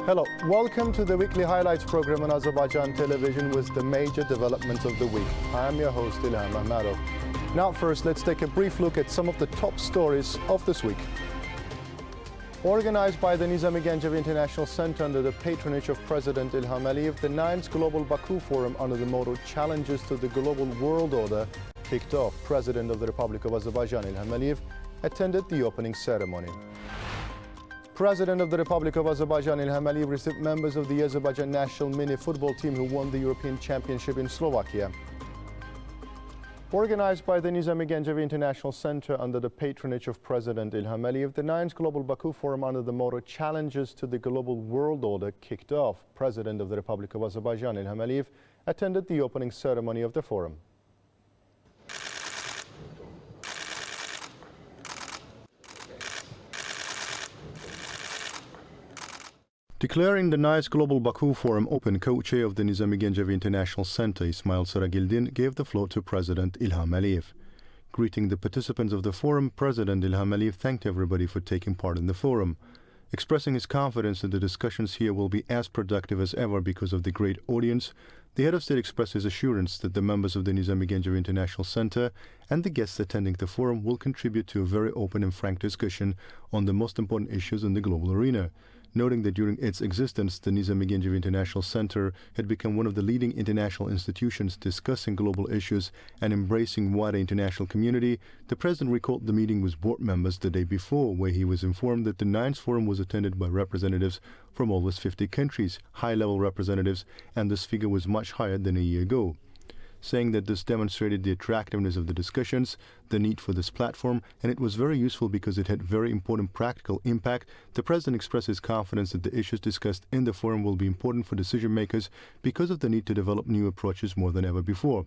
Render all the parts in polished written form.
Hello, welcome to the weekly highlights program on Azərbaycan Television with the major developments of the week. I am your host, İlham Məmmədov. Now first, let's take a brief look at some of the top stories of this week. Organized by the Nizami Gəncəvi International Center under the patronage of President İlham Əliyev, the 9th Global Baku Forum under the motto Challenges to the Global World Order kicked off. President of the Republic of Azerbaijan İlham Əliyev attended the opening ceremony. President of the Republic of Azerbaijan İlham Əliyev received members of the Azerbaijan national mini football team who won the European Championship in Slovakia. Organized by the Nizami Gəncəvi International Center under the patronage of President İlham Əliyev, the 9th Global Baku Forum under the motto Challenges to the Global World Order kicked off. President of the Republic of Azerbaijan İlham Əliyev attended the opening ceremony of the forum. Declaring the 9th Global Baku Forum open, co-chair of the Nizami Gəncəvi International Center, İsmail Saragildin, gave the floor to President İlham Əliyev. Greeting the participants of the forum, President İlham Əliyev thanked everybody for taking part in the forum. Expressing his confidence that the discussions here will be as productive as ever because of the great audience, the head of state expressed his assurance that the members of the Nizami Gəncəvi International Center and the guests attending the forum will contribute to a very open and frank discussion on the most important issues in the global arena. Noting that during its existence, the Nizami Gəncəvi International Center had become one of the leading international institutions discussing global issues and embracing wider international community, the President recalled the meeting with board members the day before, where he was informed that the 9th Forum was attended by representatives from almost 50 countries, high-level representatives, and this figure was much higher than a year ago. Saying that this demonstrated the attractiveness of the discussions, the need for this platform, and it was very useful because it had very important practical impact, the President expressed his confidence that the issues discussed in the forum will be important for decision makers because of the need to develop new approaches more than ever before.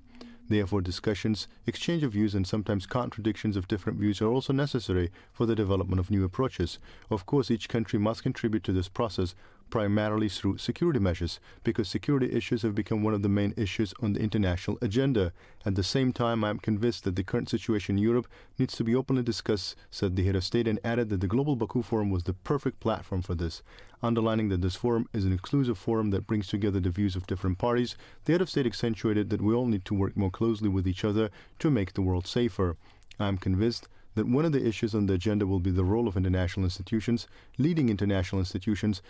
Therefore, discussions, exchange of views, and sometimes contradictions of different views are also necessary for the development of new approaches. Of course, each country must contribute to this process, primarily through security measures, because security issues have become one of the main issues on the international agenda. At the same time, I am convinced that the current situation in Europe needs to be openly discussed, said the head of state, and added that the Global Baku Forum was the perfect platform for this. Underlining that this forum is an inclusive forum that brings together the views of different parties, the head of state accentuated that we all need to work more closely with each other to make the world safer. I am convinced that one of the issues on the agenda will be the role of international institutions, leading financial institutions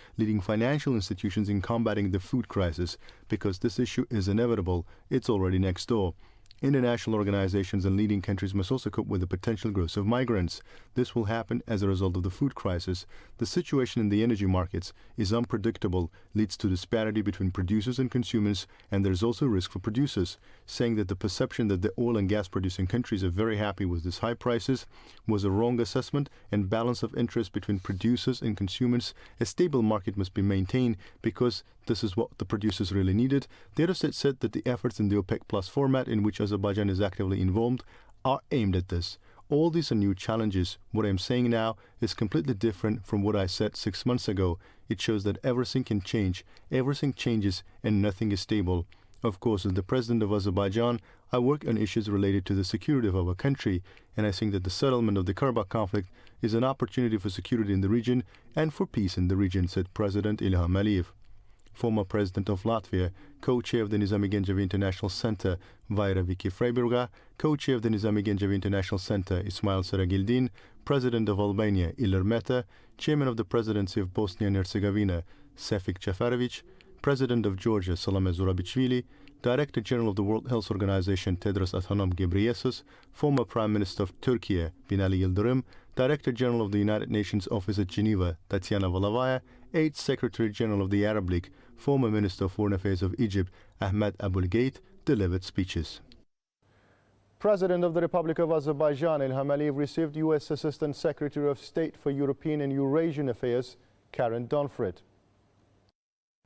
in combating the food crisis, because this issue is inevitable. It's already next door. International organizations and leading countries must also cope with the potential growth of migrants. This will happen as a result of the food crisis. The situation in the energy markets is unpredictable, leads to disparity between producers and consumers, and there is also risk for producers. Saying that the perception that the oil and gas producing countries are very happy with these high prices was a wrong assessment, and balance of interest between producers and consumers. A stable market must be maintained because this is what the producers really needed. The head of state said that the efforts in the OPEC Plus format, in which Azerbaijan is actively involved, are aimed at this. All these are new challenges. What I am saying now is completely different from what I said 6 months ago. It shows that everything can change, everything changes, and nothing is stable. Of course, as the President of Azerbaijan, I work on issues related to the security of our country, and I think that the settlement of the Karabakh conflict is an opportunity for security in the region and for peace in the region, said President İlham Əliyev. Former President of Latvia, co-chair of the Nizami Gəncəvi International Center, Vaira Viki Freiburga, co-chair of the Nizami Gəncəvi International Center, İsmail Saragildin, President of Albania, Ilir Meta, Chairman of the Presidency of Bosnia and Herzegovina, Sefik Cefarovic, President of Georgia, Salome Zurabichvili, Director General of the World Health Organization, Tedros Adhanom Ghebreyesus, former Prime Minister of Turkey, Binali Yildirim, Director General of the United Nations Office at Geneva, Tatiana Valavaya, 8th Secretary General of the Arab League, former Minister of Foreign Affairs of Egypt, Ahmed Aboulgait, delivered speeches. President of the Republic of Azerbaijan İlham Əliyev received U.S. Assistant Secretary of State for European and Eurasian Affairs, Karen Donfred.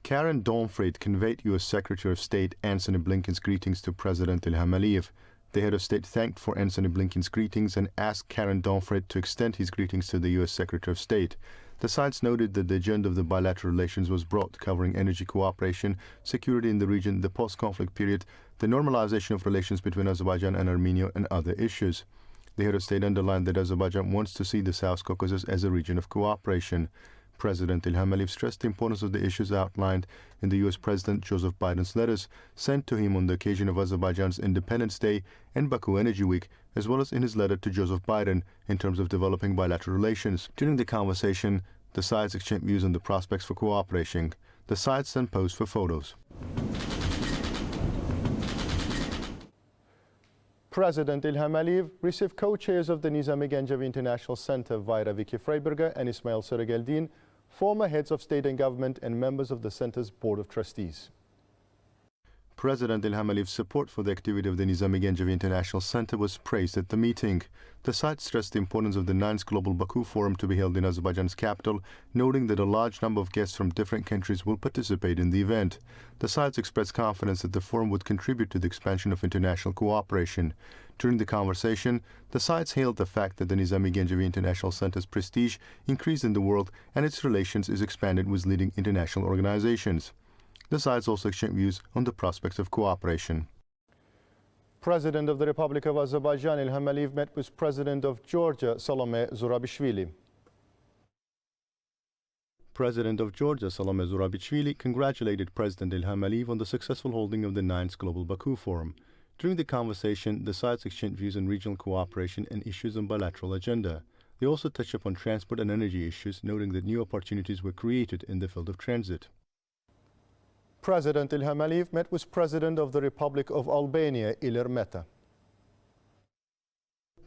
Karen Donfred conveyed U.S. Secretary of State Antony Blinken's greetings to President İlham Əliyev. The head of state thanked for Antony Blinken's greetings and asked Karen Donfred to extend his greetings to the U.S. Secretary of State. The sides noted that the agenda of the bilateral relations was broad, covering energy cooperation, security in the region, the post-conflict period, the normalization of relations between Azerbaijan and Armenia, and other issues. The head of state underlined that Azerbaijan wants to see the South Caucasus as a region of cooperation. President Ilham Aliyev stressed the importance of the issues outlined in the U.S. President Joseph Biden's letters sent to him on the occasion of Azerbaijan's Independence Day and Baku Energy Week, as well as in his letter to Joseph Biden in terms of developing bilateral relations. During the conversation, the sides exchanged views on the prospects for cooperation. The sides then posed for photos. President Ilham Aliyev received co-chairs of the Nizami Gencevi International Center, Vayra Vicky Freiberger and Ismail Sarageldin, former heads of state and government and members of the center's board of trustees. President Ilham Aliyev's support for the activity of the Nizami Gencevi International Center was praised at the meeting. The site stressed the importance of the 9th Global Baku Forum to be held in Azerbaijan's capital, noting that a large number of guests from different countries will participate in the event. The sides expressed confidence that the forum would contribute to the expansion of international cooperation. During the conversation, the sides hailed the fact that the Nizami Gencevi International Center's prestige increased in the world and its relations is expanded with leading international organizations. The sides also exchanged views on the prospects of cooperation. President of the Republic of Azerbaijan Ilham Aliyev met with President of Georgia Salome Zurabishvili. President of Georgia Salome Zurabishvili congratulated President Ilham Aliyev on the successful holding of the 9th Global Baku Forum. During the conversation, the sides exchanged views on regional cooperation and issues on bilateral agenda. They also touched upon transport and energy issues, noting that new opportunities were created in the field of transit. President Ilham Aliyev met with President of the Republic of Albania, Ilir Meta.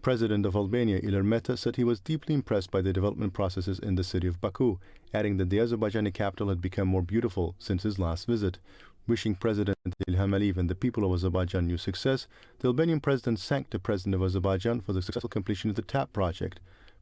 President of Albania, Ilir Meta, said he was deeply impressed by the development processes in the city of Baku, adding that the Azerbaijani capital had become more beautiful since his last visit. Wishing President Ilham Aliyev and the people of Azerbaijan new success, the Albanian president thanked the President of Azerbaijan for the successful completion of the TAP project.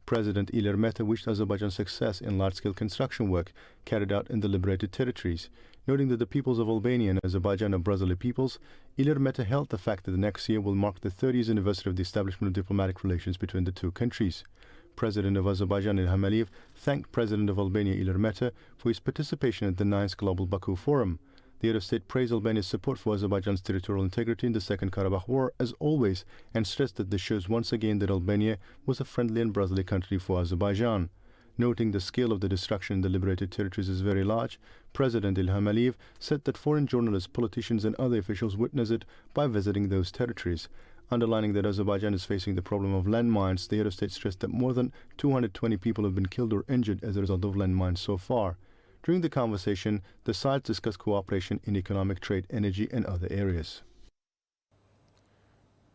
President Ilir Meta wished Azerbaijan success in large-scale construction work carried out in the liberated territories. Noting that the peoples of Albania and Azerbaijan are brotherly peoples, Ilir Meta held the fact that the next year will mark the 30th anniversary of the establishment of diplomatic relations between the two countries. President of Azerbaijan Ilham Aliyev thanked President of Albania Ilir Meta for his participation at the 9th Global Baku Forum. The head of state praised Albania's support for Azerbaijan's territorial integrity in the Second Karabakh War, as always, and stressed that this shows once again that Albania was a friendly and brotherly country for Azerbaijan. Noting the scale of the destruction in the liberated territories is very large, President Ilham Aliyev said that foreign journalists, politicians and other officials witness it by visiting those territories. Underlining that Azerbaijan is facing the problem of landmines, the head of state stressed that more than 220 people have been killed or injured as a result of landmines so far. During the conversation, the sides discussed cooperation in economic, trade, energy and other areas.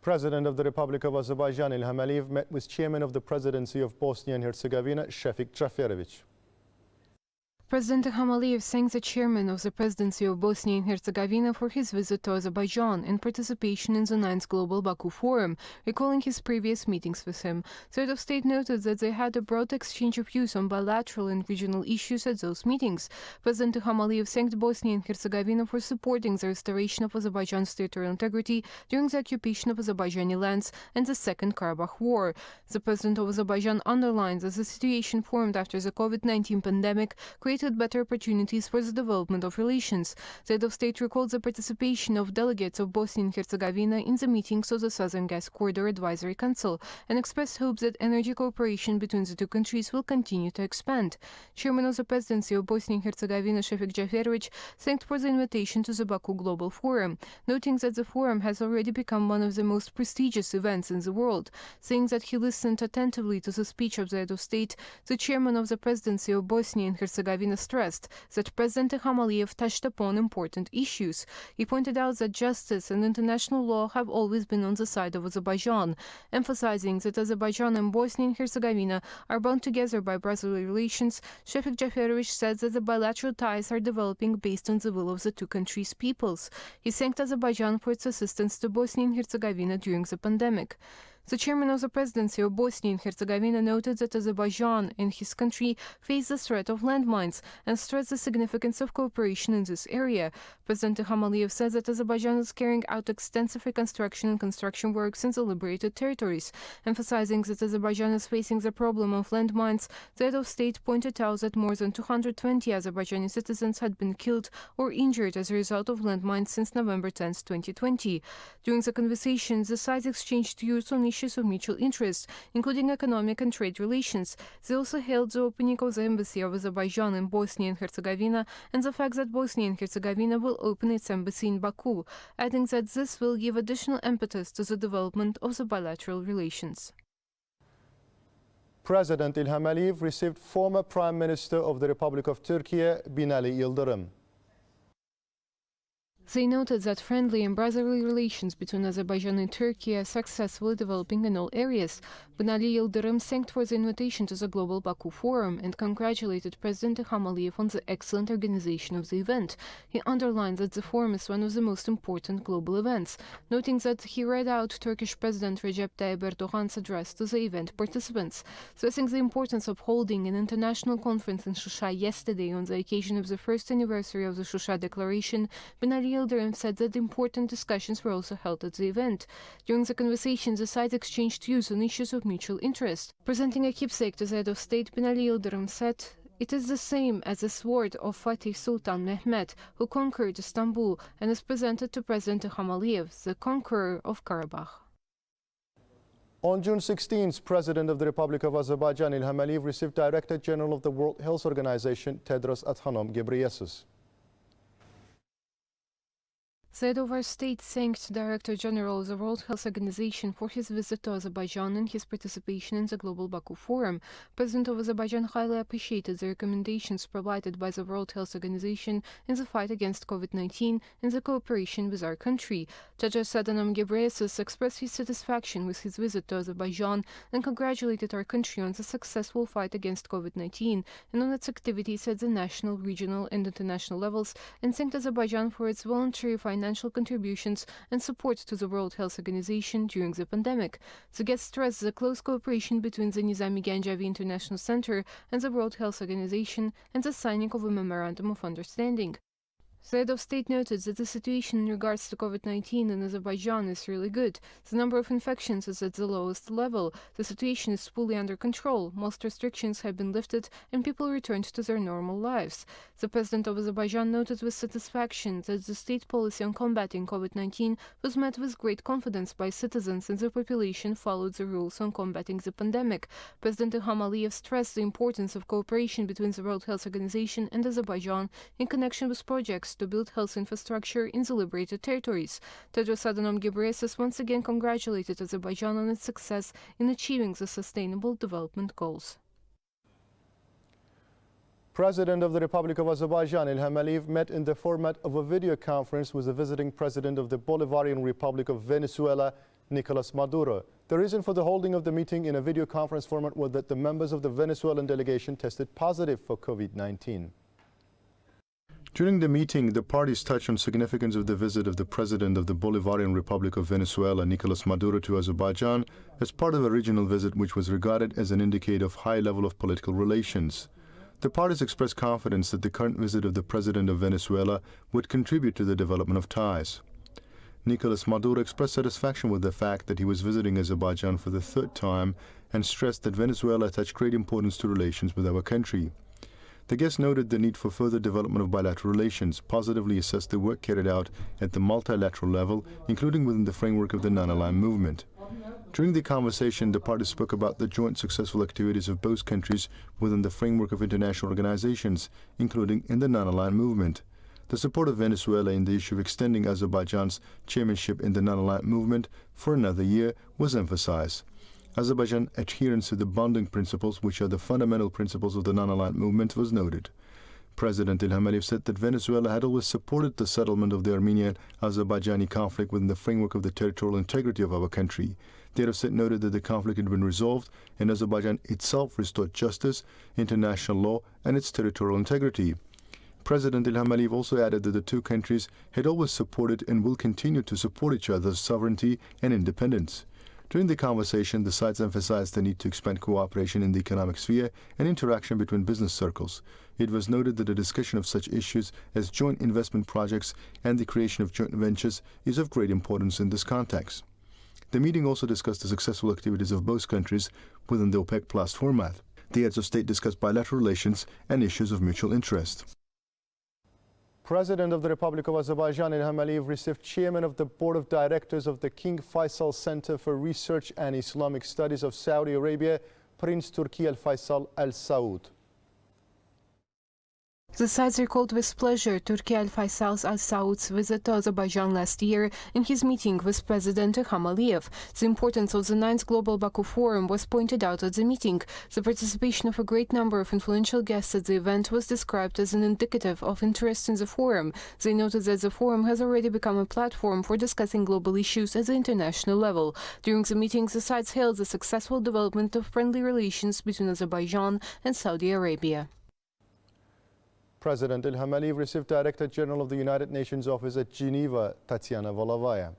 President of the Republic of Azerbaijan Ilham Aliyev met with Chairman of the Presidency of Bosnia and Herzegovina, Shefik Džaferović. President Ilham Aliyev thanked the chairman of the presidency of Bosnia and Herzegovina for his visit to Azerbaijan and participation in the 9th Global Baku Forum, recalling his previous meetings with him. The head of state noted that they had a broad exchange of views on bilateral and regional issues at those meetings. President Ilham Aliyev thanked Bosnia and Herzegovina for supporting the restoration of Azerbaijan's territorial integrity during the occupation of Azerbaijani lands and the Second Karabakh War. The president of Azerbaijan underlined that the situation formed after the COVID-19 pandemic created better opportunities for the development of relations. The head of state recalled the participation of delegates of Bosnia and Herzegovina in the meetings of the Southern Gas Corridor Advisory Council and expressed hope that energy cooperation between the two countries will continue to expand. Chairman of the presidency of Bosnia and Herzegovina, Shefik Džaferović, thanked for the invitation to the Baku Global Forum, noting that the forum has already become one of the most prestigious events in the world. Saying that he listened attentively to the speech of the head of state, the chairman of the presidency of Bosnia and Herzegovina stressed that President Ilham Aliyev touched upon important issues. He pointed out that justice and international law have always been on the side of Azerbaijan, emphasizing that Azerbaijan and Bosnia and Herzegovina are bound together by brotherly relations. Shefik Džaferović said that the bilateral ties are developing based on the will of the two countries' peoples. He thanked Azerbaijan for its assistance to Bosnia and Herzegovina during the pandemic. The chairman of the presidency of Bosnia and Herzegovina noted that Azerbaijan and his country face the threat of landmines and stressed the significance of cooperation in this area. President Ilham Aliyev said that Azerbaijan is carrying out extensive reconstruction and construction works in the liberated territories. Emphasizing that Azerbaijan is facing the problem of landmines, the head of state pointed out that more than 220 Azerbaijani citizens had been killed or injured as a result of landmines since November 10, 2020. During the conversations, the sides exchanged views on issues of mutual interest, including economic and trade relations. They also hailed the opening of the embassy of Azerbaijan in Bosnia and Herzegovina and the fact that Bosnia and Herzegovina will open its embassy in Baku, adding that this will give additional impetus to the development of the bilateral relations. President İlham received former Prime Minister of the Republic of Turkey, Binali Yıldırım. They noted that friendly and brotherly relations between Azerbaijan and Turkey are successfully developing in all areas. Binali Yıldırım thanked for the invitation to the Global Baku Forum and congratulated President İlham on the excellent organization of the event. He underlined that the forum is one of the most important global events, noting that he read out Turkish President Recep Tayyip Erdogan's address to the event participants. Stressing the importance of holding an international conference in Shusha yesterday on the occasion of the first anniversary of the Shusha Declaration, Binali Yıldırım said that important discussions were also held at the event. During the conversation, the sides exchanged views on issues of mutual interest. Presenting a keepsake to the head of state, Binali Yıldırım said, "It is the same as the sword of Fatih Sultan Mehmet, who conquered Istanbul, and is presented to President İlham, the conqueror of Karabakh." On June 16th, President of the Republic of Azerbaijan İlham received Director General of the World Health Organization, Tedros Adhanom Ghebreyesus. The head of our state thanked Director General of the World Health Organization for his visit to Azerbaijan and his participation in the Global Baku Forum. President of Azerbaijan highly appreciated the recommendations provided by the World Health Organization in the fight against COVID-19 and the cooperation with our country. Tedros Adhanom Ghebreyesus expressed his satisfaction with his visit to Azerbaijan and congratulated our country on the successful fight against COVID-19 and on its activities at the national, regional and international levels, and thanked Azerbaijan for its voluntary financial contributions and support to the World Health Organization during the pandemic. The guest stressed the close cooperation between the Nizami Ganjavi International Center and the World Health Organization and the signing of a Memorandum of Understanding. The head of state noted that the situation in regards to COVID-19 in Azerbaijan is really good. The number of infections is at the lowest level. The situation is fully under control. Most restrictions have been lifted and people returned to their normal lives. The president of Azerbaijan noted with satisfaction that the state policy on combating COVID-19 was met with great confidence by citizens and the population followed the rules on combating the pandemic. President İlham stressed the importance of cooperation between the World Health Organization and Azerbaijan in connection with projects to build health infrastructure in the liberated territories. Tedros Adhanom Ghebreyesus once again congratulated Azerbaijan on its success in achieving the Sustainable Development Goals. President of the Republic of Azerbaijan İlham met in the format of a video conference with the visiting President of the Bolivarian Republic of Venezuela, Nicolas Maduro. The reason for the holding of the meeting in a video conference format was that the members of the Venezuelan delegation tested positive for COVID-19. During the meeting, the parties touched on significance of the visit of the President of the Bolivarian Republic of Venezuela, Nicolas Maduro, to Azerbaijan as part of a regional visit which was regarded as an indicator of high level of political relations. The parties expressed confidence that the current visit of the President of Venezuela would contribute to the development of ties. Nicolas Maduro expressed satisfaction with the fact that he was visiting Azerbaijan for the third time and stressed that Venezuela attached great importance to relations with our country. The guest noted the need for further development of bilateral relations, positively assessed the work carried out at the multilateral level, including within the framework of the non-aligned movement. During the conversation, the parties spoke about the joint successful activities of both countries within the framework of international organizations, including in the non-aligned movement. The support of Venezuela in the issue of extending Azerbaijan's chairmanship in the non-aligned movement for another year was emphasized. Azerbaijan's adherence to the bonding principles, which are the fundamental principles of the non-aligned movement, was noted. President İlham said that Venezuela had always supported the settlement of the Armenian-Azerbaijani conflict within the framework of the territorial integrity of our country. The head of state noted that the conflict had been resolved and Azerbaijan itself restored justice, international law, and its territorial integrity. President İlham also added that the two countries had always supported and will continue to support each other's sovereignty and independence. During the conversation, the sides emphasized the need to expand cooperation in the economic sphere and interaction between business circles. It was noted that the discussion of such issues as joint investment projects and the creation of joint ventures is of great importance in this context. The meeting also discussed the successful activities of both countries within the OPEC Plus format. The heads of state discussed bilateral relations and issues of mutual interest. President of the Republic of Azerbaijan, İlham Aliyev, received Chairman of the Board of Directors of the King Faisal Center for Research and Islamic Studies of Saudi Arabia, Prince Turki Al Faisal Al Saud. The sides recalled with pleasure Turki Al Faisal Al Saud's visit to Azerbaijan last year in his meeting with President Ilham Aliyev. The importance of the 9th Global Baku Forum was pointed out at the meeting. The participation of a great number of influential guests at the event was described as an indicative of interest in the forum. They noted that the forum has already become a platform for discussing global issues at the international level. During the meeting, the sides hailed the successful development of friendly relations between Azerbaijan and Saudi Arabia. President Ilham Aliyev received Director General of the United Nations Office at Geneva, Tatyana Volovaya.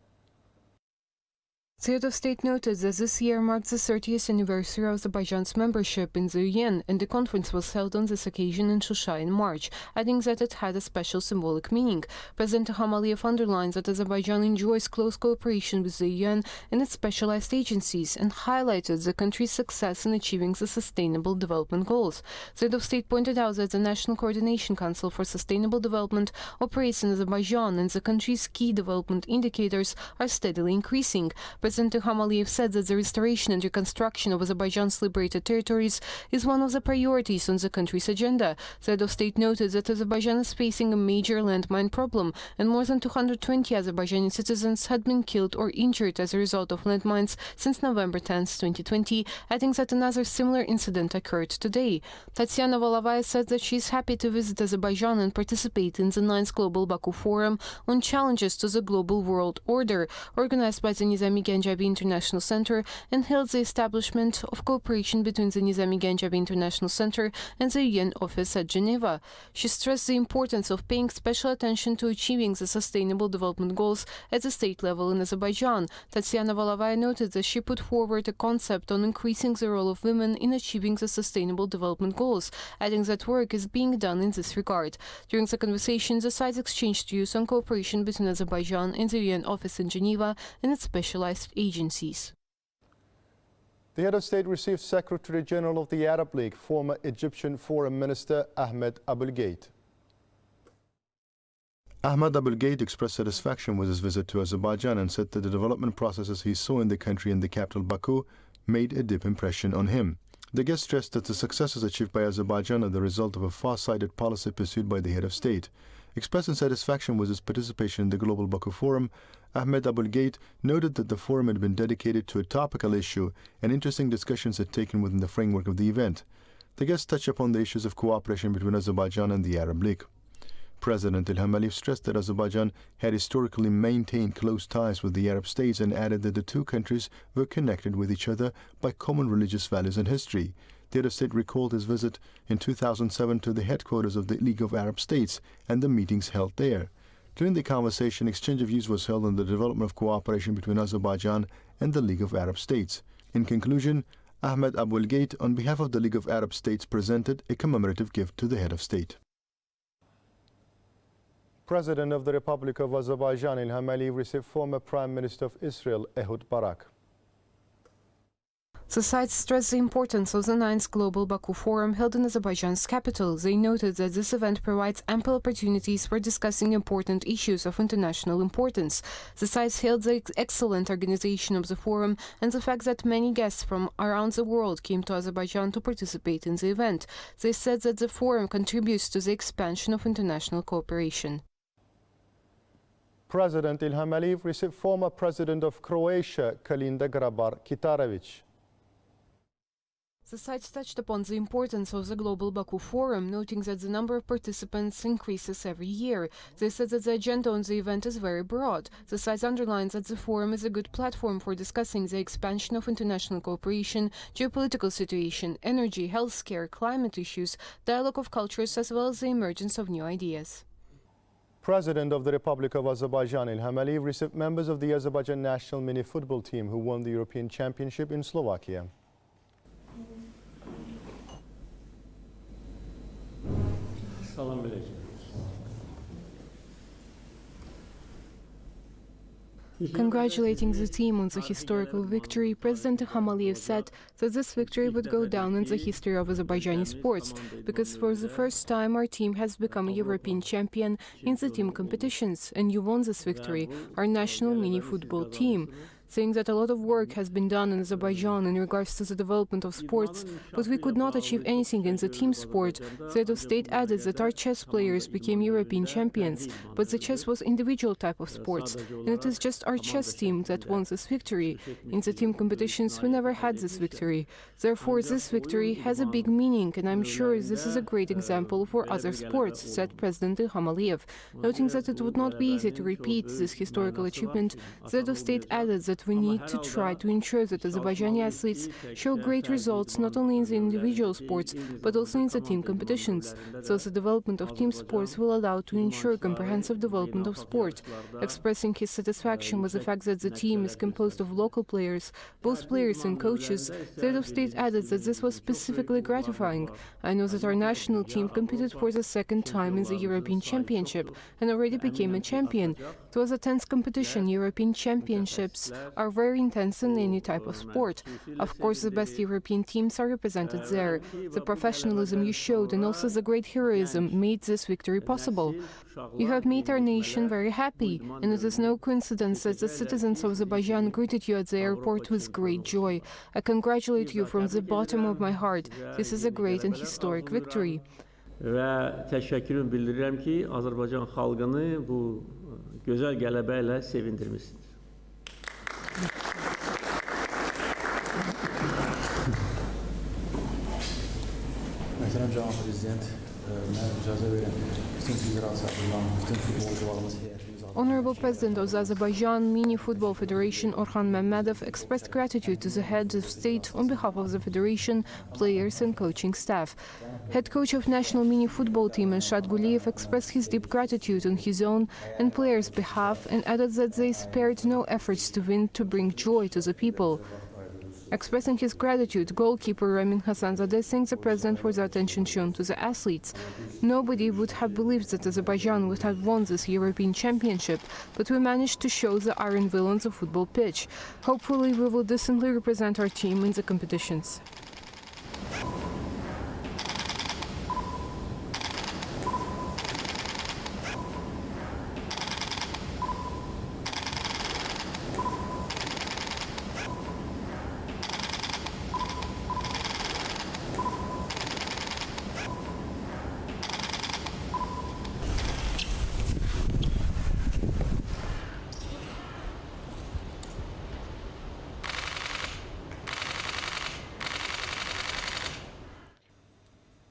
The head of state noted that this year marked the 30th anniversary of Azerbaijan's membership in the UN, and the conference was held on this occasion in Shusha in March, adding that it had a special symbolic meaning. President Ilham Aliyev underlines that Azerbaijan enjoys close cooperation with the UN and its specialized agencies, and highlighted the country's success in achieving the Sustainable Development Goals. The head of state pointed out that the National Coordination Council for Sustainable Development operates in Azerbaijan, and the country's key development indicators are steadily increasing. President Ilham Aliyev said that the restoration and reconstruction of Azerbaijan's liberated territories is one of the priorities on the country's agenda. The head of state noted that Azerbaijan is facing a major landmine problem, and more than 220 Azerbaijani citizens had been killed or injured as a result of landmines since November 10, 2020, adding that another similar incident occurred today. Tatyana Volovaya said that she is happy to visit Azerbaijan and participate in the 9th Global Baku Forum on Challenges to the Global World Order, organized by the Nizami Ganjabi International Center, and hailed the establishment of cooperation between the Nizami Ganjabi International Center and the UN office at Geneva. She stressed the importance of paying special attention to achieving the Sustainable Development Goals at the state level in Azerbaijan. Tatyana Volovaya noted that she put forward a concept on increasing the role of women in achieving the Sustainable Development Goals, adding that work is being done in this regard. During the conversation, the sides exchanged views on cooperation between Azerbaijan and the UN office in Geneva and its specialized agencies. The head of state received Secretary General of the Arab League, former Egyptian Foreign Minister Ahmed Abulgate. Ahmed Abulgate expressed satisfaction with his visit to Azerbaijan and said that the development processes he saw in the country and the capital Baku made a deep impression on him. The guest stressed that the successes achieved by Azerbaijan are the result of a far-sighted policy pursued by the head of state. Expressing satisfaction with his participation in the Global Baku Forum, Ahmed Abulgate noted that the forum had been dedicated to a topical issue and interesting discussions had taken within the framework of the event. The guests touched upon the issues of cooperation between Azerbaijan and the Arab League. President Ilham Aliyev stressed that Azerbaijan had historically maintained close ties with the Arab states and added that the two countries were connected with each other by common religious values and history. The head of state recalled his visit in 2007 to the headquarters of the League of Arab States and the meetings held there. During the conversation, exchange of views was held on the development of cooperation between Azerbaijan and the League of Arab States. In conclusion, Ahmed Abulgate, on behalf of the League of Arab States, presented a commemorative gift to the head of state. President of the Republic of Azerbaijan, Ilham Aliyev, received former Prime Minister of Israel, Ehud Barak. The sides stressed the importance of the 9th Global Baku Forum held in Azerbaijan's capital. They noted that this event provides ample opportunities for discussing important issues of international importance. The sides hailed the excellent organization of the forum and the fact that many guests from around the world came to Azerbaijan to participate in the event. They said that the forum contributes to the expansion of international cooperation. President Ilham Aliyev received former President of Croatia, Kolinda Grabar-Kitarović. The sites touched upon the importance of the Global Baku Forum, noting that the number of participants increases every year. They said that the agenda on the event is very broad. The sites underlined that the forum is a good platform for discussing the expansion of international cooperation, geopolitical situation, energy, healthcare, climate issues, dialogue of cultures, as well as the emergence of new ideas. President of the Republic of Azerbaijan, Ilham Aliyev, received members of the Azerbaijan national mini football team who won the European Championship in Slovakia. Congratulating the team on the historical victory, President Ilham Aliyev said that this victory would go down in the history of Azerbaijani sports, because for the first time our team has become a European champion in the team competitions, and you won this victory, our national mini-football team. Saying that a lot of work has been done in Azerbaijan in regards to the development of sports, but we could not achieve anything in the team sport. The head of state added that our chess players became European champions, but the chess was individual type of sports, and it is just our chess team that won this victory. In the team competitions, we never had this victory. Therefore, this victory has a big meaning, and I'm sure this is a great example for other sports, said President Ilham Aliyev. Noting that it would not be easy to repeat this historical achievement, the head of state added that we need to try to ensure that Azerbaijani athletes show great results not only in the individual sports but also in the team competitions. So the development of team sports will allow to ensure comprehensive development of sport. Expressing his satisfaction with the fact that the team is composed of local players, both players and coaches, the head of state added that this was specifically gratifying. I know that our national team competed for the second time in the European Championship and already became a champion. It was a tense competition. European Championships are very intense in any type of sport. Of course, the best European teams are represented there. The professionalism you showed and also the great heroism made this victory possible. You have made our nation very happy, and it is no coincidence that the citizens of Azerbaijan greeted you at the airport with great joy. I congratulate you from the bottom of my heart. This is a great and historic victory. Və təşəkkürümü bildirirəm ki, Azərbaycan xalqını bu gözəl qələbə ilə sevindirmişsiniz. Möhtərəm Cənab Prezident, mənə icazə verin, bütün federasiyalarından, bütün futbolcularımız heyətimiz Honorable President of the Azerbaijan Mini Football Federation Rövşən Məmmədov expressed gratitude to the head of state on behalf of the federation, players and coaching staff. Head coach of national mini football team Enshad Guliyev expressed his deep gratitude on his own and players' behalf and added that they spared no efforts to win to bring joy to the people. Expressing his gratitude, goalkeeper Ramin Hassanzadeh thanked the president for the attention shown to the athletes. Nobody would have believed that Azerbaijan would have won this European Championship, but we managed to show the iron will on the football pitch. Hopefully we will decently represent our team in the competitions.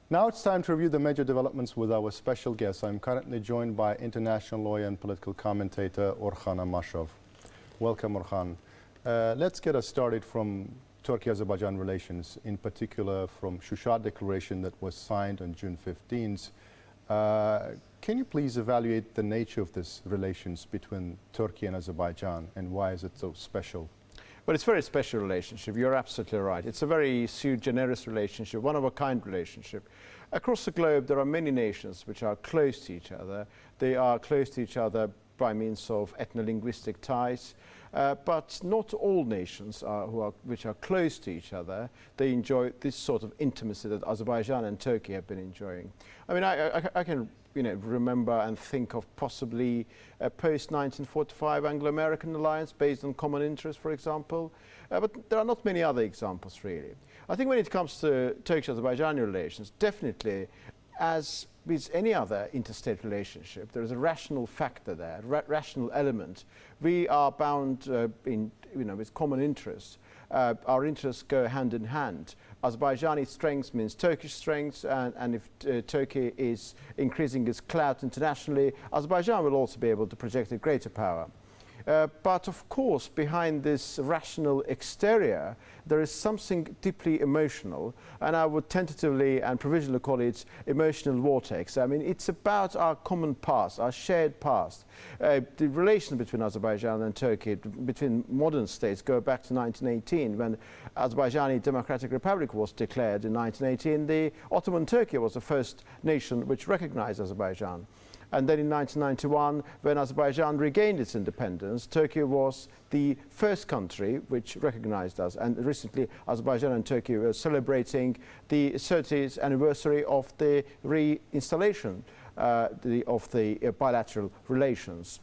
Now it's time to review the major developments with our special guest. I'm currently joined by international lawyer and political commentator Orhan Amashov. Welcome, Orhan. Let's get us started from Turkey-Azerbaijan relations, in particular from Shusha Declaration that was signed on June 15th. Can you please evaluate the nature of these relations between Turkey and Azerbaijan, and why is it so special? Well, it's a very special relationship. You're absolutely right. It's a very sui generis relationship, one-of-a-kind relationship. Across the globe, there are many nations which are close to each other. They are close to each other by means of ethno-linguistic ties, but not all nations which are close to each other, they enjoy this sort of intimacy that Azerbaijan and Turkey have been enjoying. I mean, I can remember and think of possibly a post-1945 Anglo-American alliance based on common interest, for example. But there are not many other examples, really. I think when it comes to Turkish-Azerbaijani relations, definitely, as with any other interstate relationship, there is a rational factor there, rational element. We are bound with common interests. Our interests go hand in hand. Azerbaijani strength means Turkish strength, and if Turkey is increasing its clout internationally, Azerbaijan will also be able to project a greater power. But of course, behind this rational exterior, there is something deeply emotional, and I would tentatively and provisionally call it emotional vortex. I mean, it's about our common past, our shared past. The relations between Azerbaijan and Turkey, between modern states, go back to 1918, when Azerbaijani Democratic Republic was declared in 1918. The Ottoman Turkey was the first nation which recognized Azerbaijan. And then in 1991, when Azerbaijan regained its independence, Turkey was the first country which recognized us. And recently, Azerbaijan and Turkey were celebrating the 30th anniversary of the reinstallation of the bilateral relations.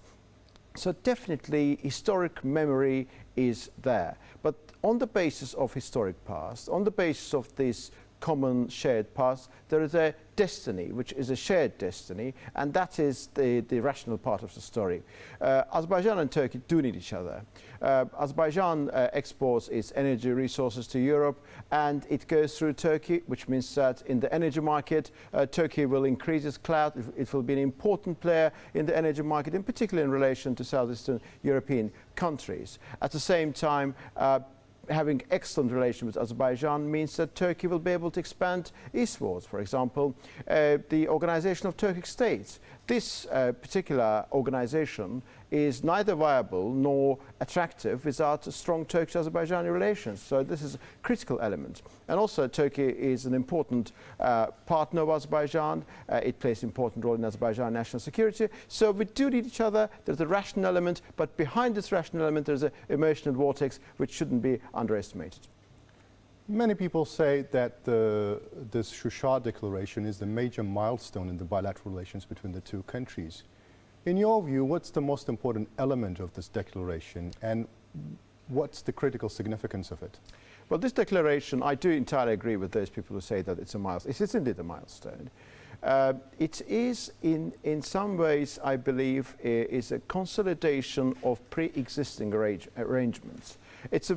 So definitely historic memory is there. But on the basis of historic past, on the basis of this common shared past, there is a destiny, which is a shared destiny, and that is the rational part of the story. Azerbaijan and Turkey do need each other. Azerbaijan exports its energy resources to Europe, and it goes through Turkey, which means that in the energy market, Turkey will increase its clout. It will be an important player in the energy market, in particular in relation to Southeastern European countries. At the same time, having excellent relations with Azerbaijan means that Turkey will be able to expand eastwards. For example, the Organization of Turkic States. This particular organization is neither viable nor attractive without strong Turkish-Azerbaijani relations. So this is a critical element. And also Turkey is an important partner of Azerbaijan. It plays an important role in Azerbaijan national security. So we do need each other. There's a rational element, but behind this rational element there's an emotional vortex which shouldn't be underestimated. Many people say that this Shusha Declaration is the major milestone in the bilateral relations between the two countries. In your view, what's the most important element of this declaration, and what's the critical significance of it? Well, this declaration, I do entirely agree with those people who say that it's a milestone. It is indeed a milestone. It is, in some ways, I believe, is a consolidation of pre-existing arrangements. It's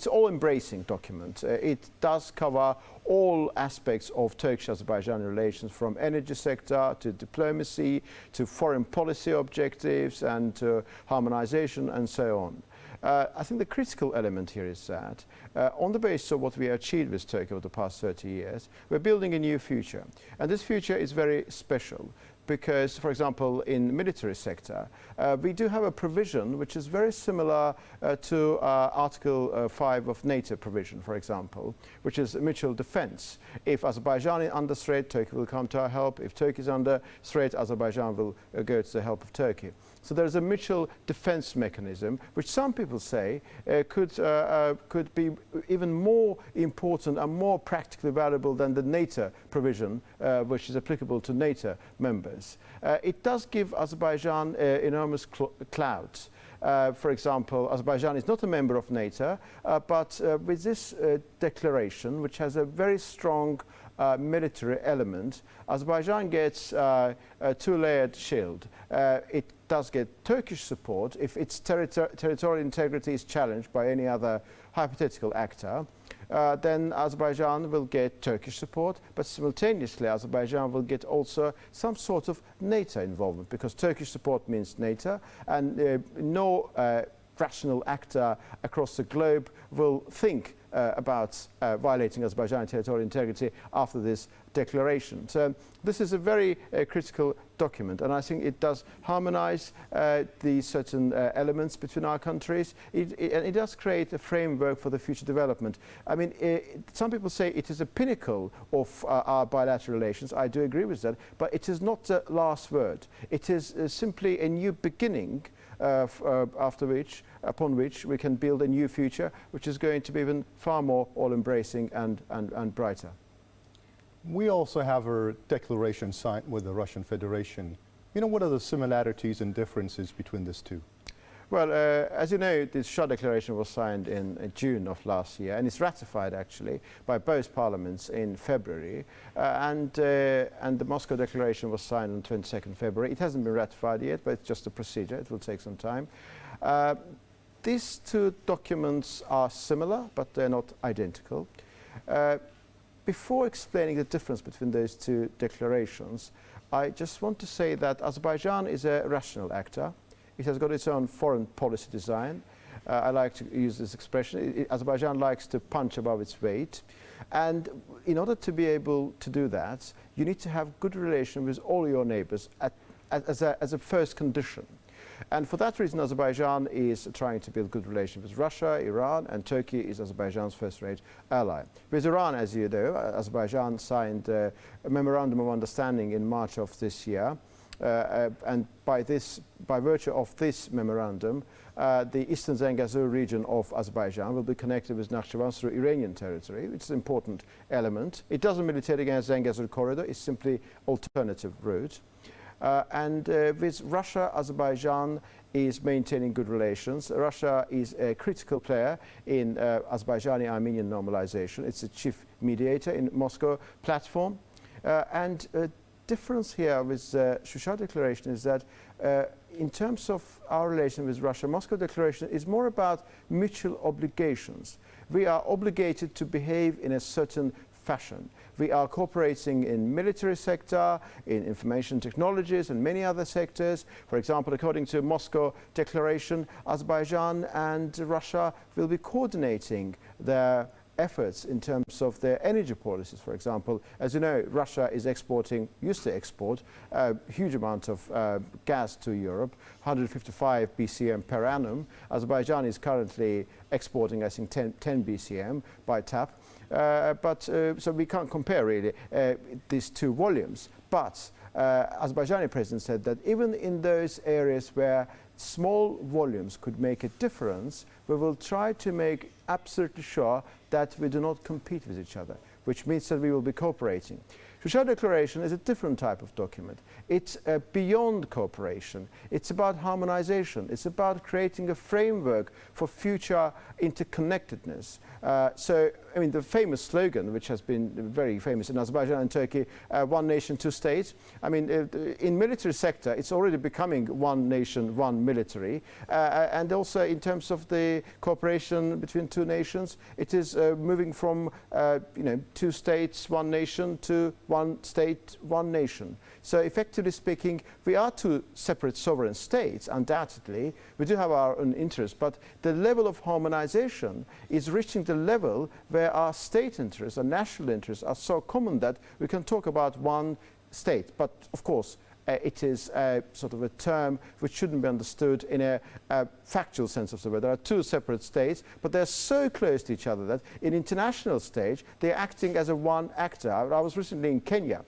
all-embracing document. It does cover all aspects of Turkish-Azerbaijani relations, from energy sector to diplomacy to foreign policy objectives and to harmonization and so on. I think the critical element here is that on the basis of what we have achieved with Turkey over the past 30 years, we're building a new future. And this future is very special because, for example, in the military sector, we do have a provision which is very similar to Article 5 of NATO provision, for example, which is mutual defense. If Azerbaijan is under threat, Turkey will come to our help. If Turkey is under threat, Azerbaijan will go to the help of Turkey. So there is a mutual defense mechanism, which some people say could be even more important and more practically valuable than the NATO provision, which is applicable to NATO members. It does give Azerbaijan enormous clout. For example, Azerbaijan is not a member of NATO, but with this declaration, which has a very strong military element, Azerbaijan gets a two-layered shield. It does get Turkish support if its territorial integrity is challenged by any other hypothetical actor. Then Azerbaijan will get Turkish support, but simultaneously Azerbaijan will get also some sort of NATO involvement, because Turkish support means NATO, and no rational actor across the globe will think about violating Azerbaijani territorial integrity after this declaration. So this is a very critical document, and I think it does harmonize the certain elements between our countries. And it does create a framework for the future development. I mean, some people say it is a pinnacle of our bilateral relations. I do agree with that, but it is not the last word. It is simply a new beginning upon which we can build a new future, which is going to be even far more all-embracing and brighter. We also have a declaration signed with the Russian Federation. You know, what are the similarities and differences between these two? Well, as you know, the Shusha Declaration was signed in June of last year, and it's ratified actually by both parliaments in February. And the Moscow Declaration was signed on 22nd February. It hasn't been ratified yet, but it's just a procedure. It will take some time. These two documents are similar, but they're not identical. Before explaining the difference between those two declarations, I just want to say that Azerbaijan is a rational actor. It has got its own foreign policy design. I like to use this expression. Azerbaijan likes to punch above its weight. And in order to be able to do that, you need to have good relations with all your neighbors as a first condition. And for that reason, Azerbaijan is trying to build good relations with Russia, Iran, and Turkey is Azerbaijan's first-rate ally. With Iran, as you know, Azerbaijan signed a memorandum of understanding in March of this year. And by virtue of this memorandum, the eastern Zangezur region of Azerbaijan will be connected with Nakhchivan through Iranian territory, which is an important element. It doesn't militate against Zangezur corridor, it's simply alternative route. And with Russia, Azerbaijan is maintaining good relations. Russia is a critical player in Azerbaijani-Armenian normalization. It's a chief mediator in Moscow platform. And difference here with the Shusha Declaration is that in terms of our relation with Russia, Moscow Declaration is more about mutual obligations. We are obligated to behave in a certain fashion. We are cooperating in military sector, in information technologies and many other sectors. For example, according to Moscow Declaration, Azerbaijan and Russia will be coordinating their efforts in terms of their energy policies. For example, as you know, Russia is used to export a huge amount of gas to Europe, 155 BCM per annum. Azerbaijan is currently exporting, I think, 10 BCM by tap. So we can't compare really these two volumes. But Azerbaijani president said that even in those areas where small volumes could make a difference, we will try to make absolutely sure that we do not compete with each other, which means that we will be cooperating. Shusha Declaration is a different type of document. It's beyond cooperation. It's about harmonization. It's about creating a framework for future interconnectedness. So, I mean, the famous slogan, which has been very famous in Azerbaijan and Turkey, one nation, two states. I mean, in military sector, it's already becoming one nation, one military. And also in terms of the cooperation between two nations, it is moving from, two states, one nation to one state, one nation. So effectively speaking, we are two separate sovereign states, undoubtedly. We do have our own interests, but the level of harmonization is reaching the level where our state interests, our national interests are so common that we can talk about one state. But of course, it is sort of a term which shouldn't be understood in a factual sense of the word. There are two separate states, but they're so close to each other that in international stage, they're acting as a one actor. I was recently in Kenya.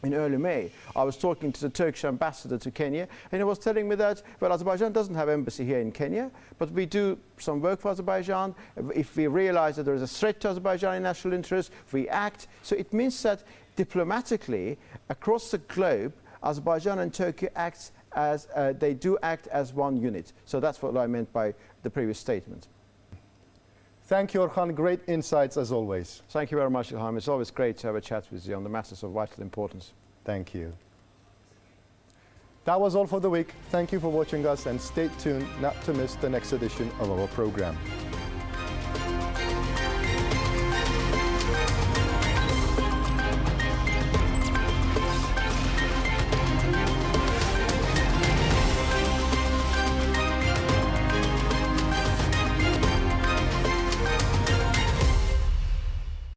In early May, I was talking to the Turkish ambassador to Kenya, and he was telling me that, well, Azerbaijan doesn't have embassy here in Kenya, but we do some work for Azerbaijan. If we realize that there is a threat to Azerbaijani national interests, we act. So it means that diplomatically, across the globe, Azerbaijan and Turkey they do act as one unit. So that's what I meant by the previous statement. Thank you, Orhan. Great insights as always. Thank you very much, Ilham. It's always great to have a chat with you on the matters of vital importance. Thank you. That was all for the week. Thank you for watching us and stay tuned not to miss the next edition of our program.